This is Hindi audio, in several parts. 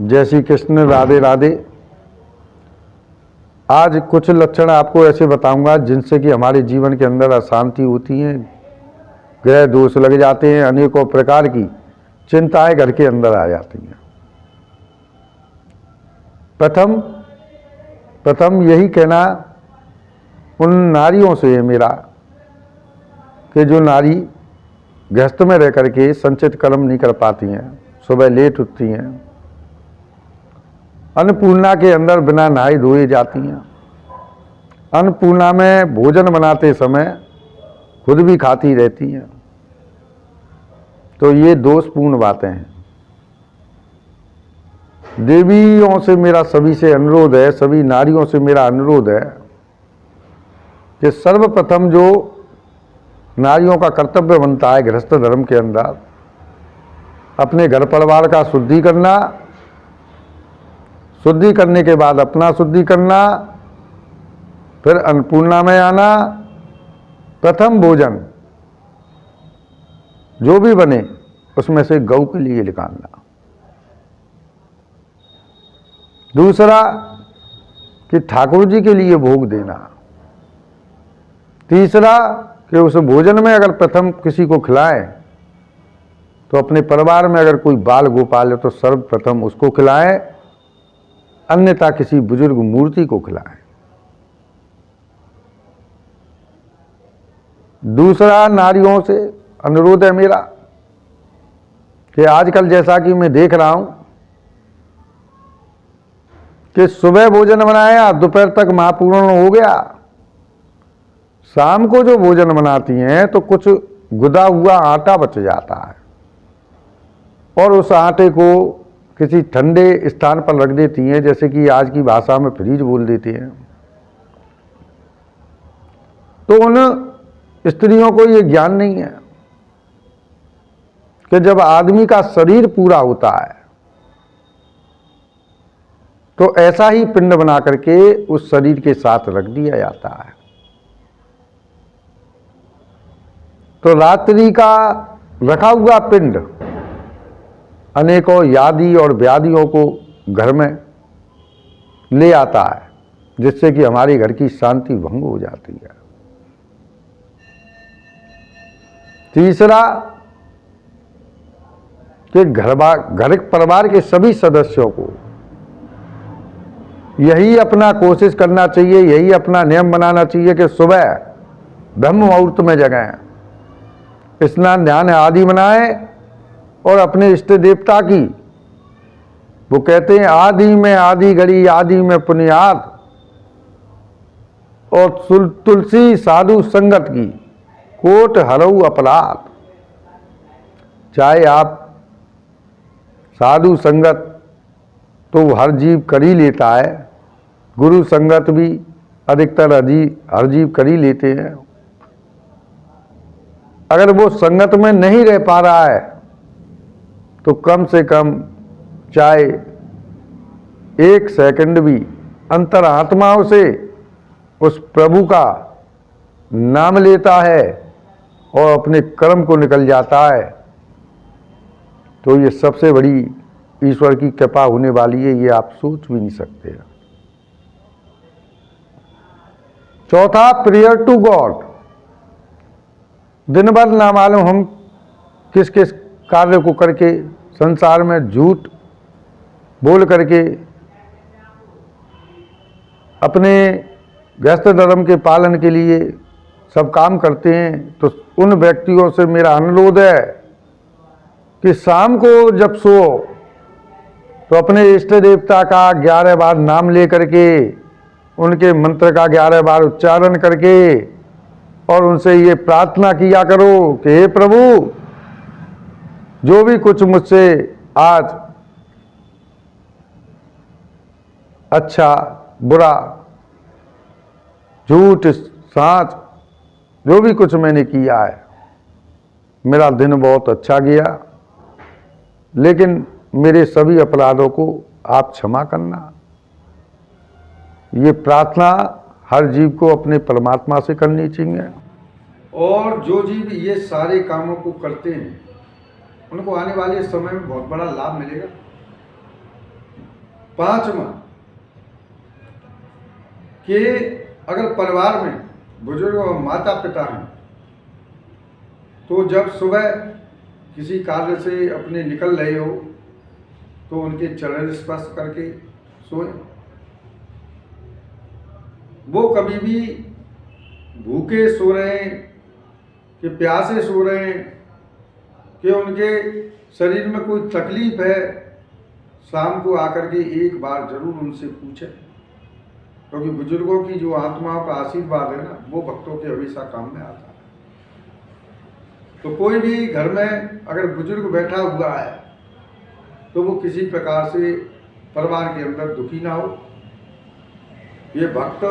जय श्री कृष्ण, राधे राधे। आज कुछ लक्षण आपको ऐसे बताऊंगा जिनसे कि हमारे जीवन के अंदर अशांति होती है, ग्रह दोष लग जाते हैं, अनेकों प्रकार की चिंताएं घर के अंदर आ जाती हैं। प्रथम यही कहना उन नारियों से है मेरा कि जो नारी गृहस्थ में रह करके संचित कर्म नहीं कर पाती हैं, सुबह लेट उठती हैं, अन्नपूर्णा के अंदर बिना नहाए धोए जाती हैं, अन्नपूर्णा में भोजन बनाते समय खुद भी खाती रहती हैं, तो ये दोषपूर्ण बातें हैं। देवियों से मेरा सभी से अनुरोध है, सभी नारियों से मेरा अनुरोध है कि सर्वप्रथम जो नारियों का कर्तव्य बनता है गृहस्थ धर्म के अंदर, अपने घर परिवार का शुद्धि करना, शुद्धि करने के बाद अपना शुद्धि करना, फिर अन्नपूर्णा में आना, प्रथम भोजन जो भी बने उसमें से गौ के लिए निकालना। दूसरा कि ठाकुर जी के लिए भोग देना। तीसरा कि उस भोजन में अगर प्रथम किसी को खिलाएं तो अपने परिवार में अगर कोई बाल गोपाल है तो सर्वप्रथम उसको खिलाएं, अन्यथा किसी बुजुर्ग मूर्ति को खिलाएं। दूसरा नारियों से अनुरोध है मेरा कि आजकल जैसा कि मैं देख रहा हूं कि सुबह भोजन बनाया, दोपहर तक महापूर्ण हो गया, शाम को जो भोजन बनाती हैं तो कुछ गुदा हुआ आटा बच जाता है और उस आटे को किसी ठंडे स्थान पर रख देती हैं, जैसे कि आज की भाषा में फ्रीज बोल देते हैं। तो उन स्त्रियों को ये ज्ञान नहीं है कि जब आदमी का शरीर पूरा होता है तो ऐसा ही पिंड बना करके उस शरीर के साथ रख दिया जाता है। तो रात्रि का रखा हुआ पिंड अनेकों यादि और व्याधियों को घर में ले आता है, जिससे कि हमारे घर की शांति भंग हो जाती है। तीसरा कि घर परिवार के सभी सदस्यों को यही अपना कोशिश करना चाहिए, यही अपना नियम बनाना चाहिए कि सुबह ब्रह्म मुहूर्त में जगें, स्नान ध्यान आदि बनाएं और अपने इष्ट देवता की, वो कहते हैं आदि में आदि घड़ी आदि में पुण्यात, और तुलसी साधु संगत की कोट हरऊ अपराध। चाहे आप साधु संगत तो हर जीव कर ही लेता है, गुरु संगत भी अधिकतर हर जीव कर ही लेते हैं। अगर वो संगत में नहीं रह पा रहा है तो कम से कम चाहे एक सेकंड भी अंतरात्माओं से उस प्रभु का नाम लेता है और अपने कर्म को निकल जाता है, तो ये सबसे बड़ी ईश्वर की कृपा होने वाली है, ये आप सोच भी नहीं सकते। चौथा, प्रेयर टू गॉड। दिन भर ना मालूम हम किस किस कार्य को करके संसार में झूठ बोल करके अपने गृहस्थ धर्म के पालन के लिए सब काम करते हैं। तो उन व्यक्तियों से मेरा अनुरोध है कि शाम को जब सो तो अपने इष्ट देवता का 11 बार नाम ले करके, उनके मंत्र का 11 बार उच्चारण करके और उनसे ये प्रार्थना किया करो कि हे प्रभु, जो भी कुछ मुझसे आज अच्छा बुरा झूठ साच जो भी कुछ मैंने किया है, मेरा दिन बहुत अच्छा गया, लेकिन मेरे सभी अपराधों को आप क्षमा करना। ये प्रार्थना हर जीव को अपने परमात्मा से करनी चाहिए। और जो जीव ये सारे कामों को करते हैं उनको आने वाले समय में बहुत बड़ा लाभ मिलेगा। पांचवा कि अगर परिवार में बुजुर्ग और माता पिता हैं तो जब सुबह किसी कार्य से अपने निकल रहे हो तो उनके चरण स्पर्श करके सोएं। वो कभी भी भूखे सो रहे हैं कि प्यासे सो रहे हैं कि उनके शरीर में कोई तकलीफ है, शाम को आकर के एक बार जरूर उनसे पूछें, क्योंकि बुजुर्गों की जो आत्माओं का आशीर्वाद है ना, वो भक्तों के हमेशा काम में आता है। तो कोई भी घर में अगर बुजुर्ग बैठा हुआ है तो वो किसी प्रकार से परिवार के अंदर दुखी ना हो। ये भक्त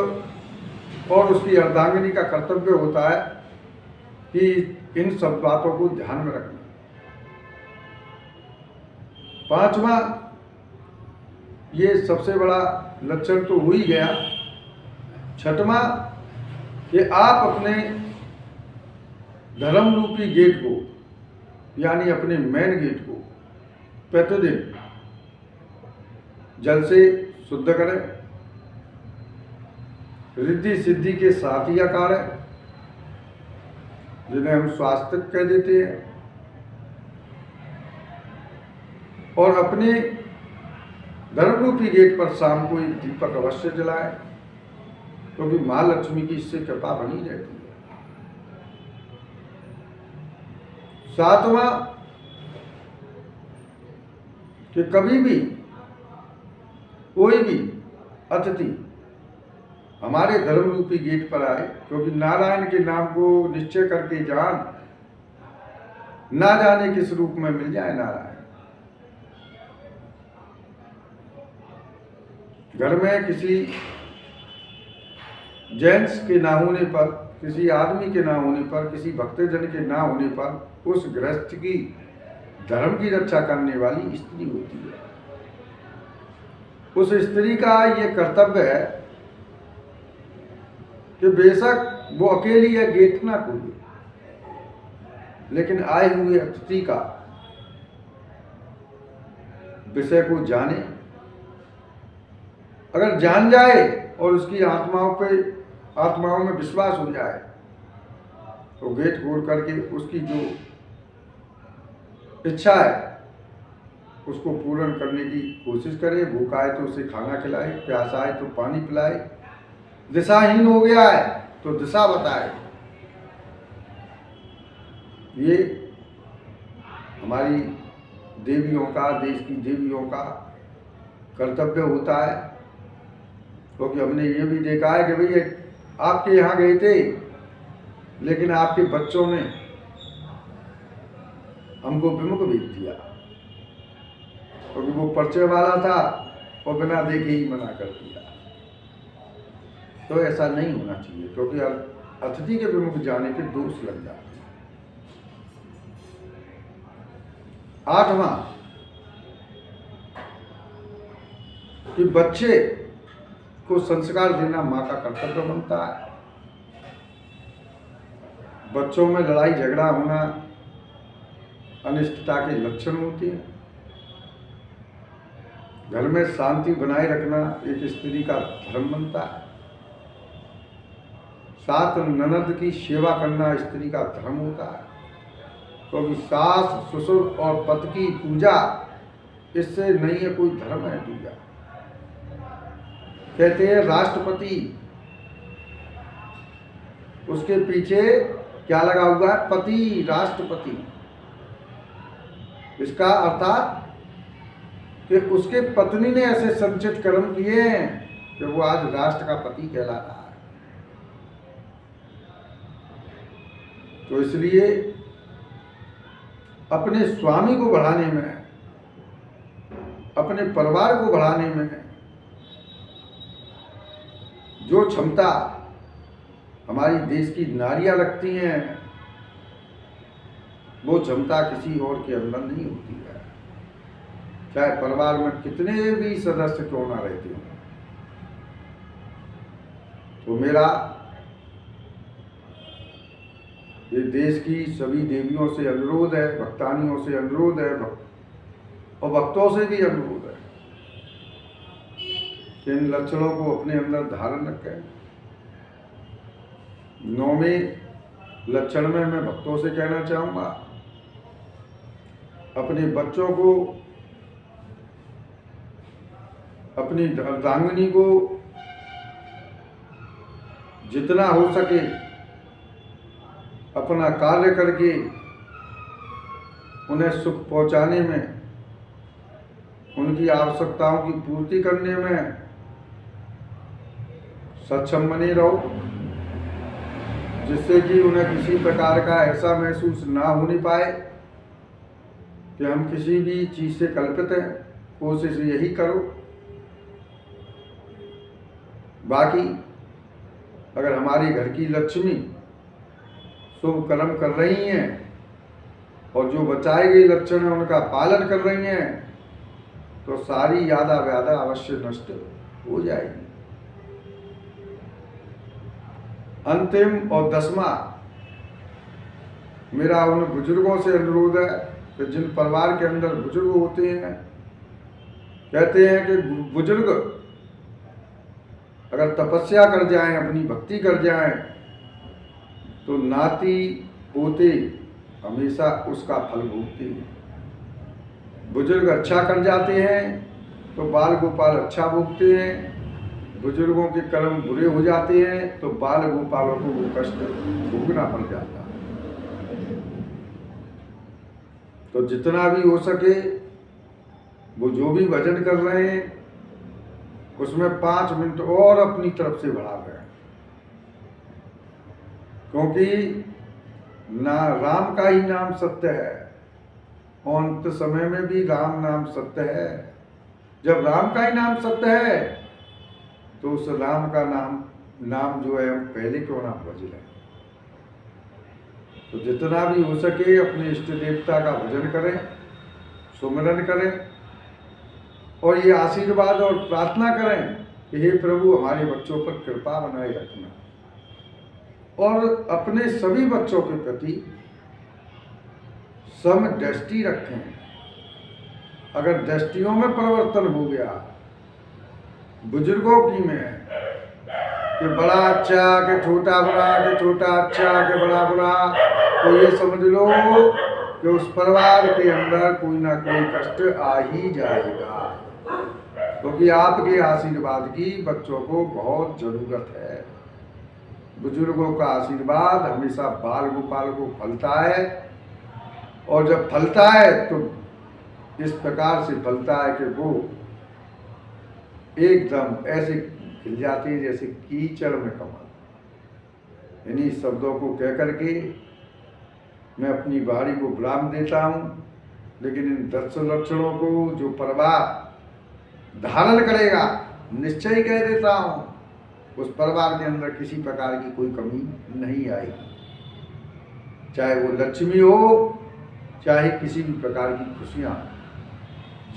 और उसकी अर्धांगिनी का कर्तव्य होता है कि इन सब बातों को ध्यान में रखना। पांचवा, ये सबसे बड़ा लक्षण तो हो ही गया। छठवां कि आप अपने धर्म रूपी गेट को, यानी अपने मेन गेट को प्रतिदिन जल से शुद्ध करें। रिद्धि सिद्धि के साथी आकार है, जिन्हें हम स्वास्तिक कह देते हैं, और अपने धर्म रूपी गेट पर शाम को एक दीपक अवश्य जलाए, क्योंकि मां लक्ष्मी की इससे कृपा बनी रहती है। सातवां कि कभी भी कोई भी अतिथि हमारे धर्म रूपी गेट पर आए, क्योंकि नारायण के नाम को निश्चय करके जान, ना जाने किस रूप में मिल जाए नारायण। घर में किसी जेंट्स के ना होने पर, किसी आदमी के ना होने पर, किसी भक्तजन के ना होने पर उस गृहस्थ की धर्म की रक्षा करने वाली स्त्री होती है। उस स्त्री का ये कर्तव्य है कि बेशक वो अकेली है गेट ना खोले, लेकिन आए हुए अतिथि का विषय को जाने। अगर जान जाए और उसकी आत्माओं में विश्वास हो जाए तो गेट खोल करके उसकी जो इच्छा है उसको पूर्ण करने की कोशिश करे। भूखा है तो उसे खाना खिलाए, प्यासा है तो पानी पिलाए, दिशाहीन हो गया है तो दिशा बताए। ये हमारी देवियों का, देश की देवियों का कर्तव्य होता है। क्योंकि हमने ये भी देखा है कि भई आपके यहाँ गए थे, लेकिन आपके बच्चों ने हमको विमुख भेज दिया, क्योंकि वो परिचय वाला था और बिना देखे ही मना कर दिया। तो ऐसा नहीं होना चाहिए, क्योंकि अतिथि के विमुख जाने के दोष लग जाते हैं। आठवां कि बच्चे को संस्कार देना मां का कर्तव्य बनता है। बच्चों में लड़ाई झगड़ा होना अनिष्टता के लक्षण होते हैं। घर में शांति बनाए रखना एक स्त्री का धर्म बनता है। सात ननद की सेवा करना स्त्री का धर्म होता है, क्योंकि सास ससुर और पति की पूजा, इससे नहीं है कोई धर्म है पूजा। कहते हैं राष्ट्रपति, उसके पीछे क्या लगा हुआ है? पति, राष्ट्रपति। इसका अर्थात कि उसके पत्नी ने ऐसे संचित कर्म किए हैं कि वो आज राष्ट्र का पति कहला रहा है। तो इसलिए अपने स्वामी को बढ़ाने में, अपने परिवार को बढ़ाने में जो क्षमता हमारी देश की नारियां रखती हैं, वो क्षमता किसी और के अंदर नहीं होती है, चाहे परिवार में कितने भी सदस्य क्यों ना रहते हो। तो मेरा ये देश की सभी देवियों से अनुरोध है, भक्तानियों से अनुरोध है, और भक्तों से भी अनुरोध है कि इन लक्षणों को अपने अंदर धारण रखें। 9वें लक्षण में मैं भक्तों से कहना चाहूँगा, अपने बच्चों को, अपनी अर्धांगिनी को जितना हो सके अपना कार्य करके उन्हें सुख पहुंचाने में, उनकी आवश्यकताओं की पूर्ति करने में सक्षम बने रहो, जिससे कि उन्हें किसी प्रकार का ऐसा महसूस ना होने पाए कि हम किसी भी चीज़ से कल्पित हैं। कोशिश यही करो। बाकी अगर हमारी घर की लक्ष्मी शुभ कर्म कर रही हैं और जो बचाए गए लक्षण हैं उनका पालन कर रही हैं, तो सारी यादा व्याधा अवश्य नष्ट हो जाएगी। अंतिम और 10वां मेरा उन बुजुर्गों से अनुरोध है कि जिन परिवार के अंदर बुजुर्ग होते हैं, कहते हैं कि बुजुर्ग अगर तपस्या कर जाएं, अपनी भक्ति कर जाएं, तो नाती पोते हमेशा उसका फल भोगते हैं। बुजुर्ग अच्छा कर जाते हैं तो बाल गोपाल अच्छा भोगते हैं। बुजुर्गों के कर्म बुरे हो जाते हैं तो बाल गोपालों को वो कष्ट भोगना पड़ जाता है। तो जितना भी हो सके वो जो भी भजन कर रहे हैं उसमें 5 मिनट और अपनी तरफ से बढ़ा दें, क्योंकि ना राम का ही नाम सत्य है, अंत समय में भी राम नाम सत्य है। जब राम का ही नाम सत्य है तो उस राम का नाम जो है हम पहले क्यों ना भज लें। तो जितना भी हो सके अपने इष्ट देवता का भजन करें, सुमिरन करें और ये आशीर्वाद और प्रार्थना करें कि हे प्रभु हमारे बच्चों पर कृपा बनाए रखना, और अपने सभी बच्चों के प्रति सम दृष्टि रखें। अगर दृष्टियों में परिवर्तन हो गया बुजुर्गों की में कि बड़ा अच्छा कि छोटा बुरा, कि छोटा अच्छा कि बड़ा बुरा, तो ये समझ लो कि उस परिवार के अंदर कोई ना कोई कष्ट आ ही जाएगा, क्योंकि आपके आशीर्वाद की बच्चों को बहुत जरूरत है। बुजुर्गों का आशीर्वाद हमेशा बाल गोपाल को फलता है, और जब फलता है तो इस प्रकार से फलता है कि वो एकदम ऐसे खिल जाती है जैसे कीचड़ में कमल। इन्हीं शब्दों को कह करके मैं अपनी वाणी को विराम देता हूँ। लेकिन इन 10 लक्षणों को जो परिवार धारण करेगा, निश्चय कह देता हूँ, उस परिवार के अंदर किसी प्रकार की कोई कमी नहीं आएगी, चाहे वो लक्ष्मी हो, चाहे किसी भी प्रकार की खुशियाँ।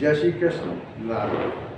जय श्री कृष्ण। राधे।